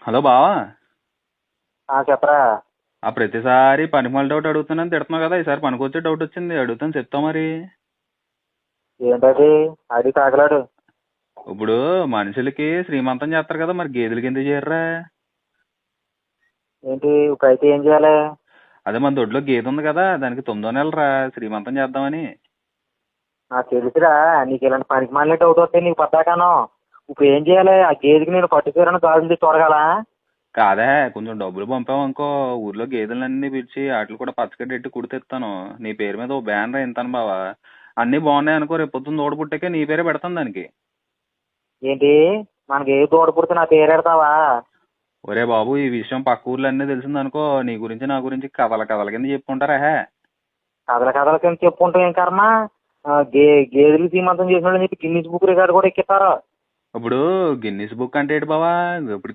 Hello బావా. చెప్పరా. ప్రతిసారి పనికిమాల డౌట్ అడుగుతున్నాను తిడుతున్నావు కదా, ఈసారి పనికొచ్చే డౌట్ వచ్చింది, అడుగుతాను చెప్తావు మరి. ఏంటది? అది తాగలాడు. ఇప్పుడు మనుషులకి శ్రీమంతం చేస్తారు కదా, మరి గేదెలకి ఎందుకు చేయర్రా? ఏంటి ఇప్పుడైతే ఏం చేయాలి? అదే మన దొడ్లో గేదె ఉంది కదా, దానికి 9వ నెలరా శ్రీమంతం చేద్దామని. నాకు తెలుసురా, నీకు ఇలాంటి పనికి మాలిన డౌట్ వస్తే నీకు పద్దాకాను. ఇప్పుడు ఏం చేయాలి? ఆ గేదెకి నేను పట్టుకూరను గాజులు చూడగల? కాదే, కొంచెం డబ్బులు పంపావనుకో, ఊర్లో గేదెలన్నీ పిలిచి వాటిని కూడా పచ్చగడ్డి కుడితెత్తాను. నీ పేరు మీద ఓ బ్యానర్ వేయింతాను బావా. అన్నీ బాగున్నాయి అనుకో, రేపు పొద్దున్న దూడ పుట్టాకే నీ పేరే పెడతాను దానికి. ఏంటి, మనకి ఏ దూడ పుడితే నా పేరు పెడతావా? ఒరే బాబు, ఈ విషయం పక్క ఊర్లో అన్నీ తెలిసిందనుకో, నీ గురించి నా గురించి కథల కథల కింద చెప్పుకుంటారా హే. కథల కథల కింద చెప్పుకుంటాం ఏం కర్మ. గేదెలు సీమంతం చేసిన చెప్పి గిన్నీస్ బుక్ రికార్డు కూడా ఎక్కిస్తారు. ఇప్పుడు గిన్నిస్ బుక్ అంటే ఏంటి బావా? ఇప్పుడు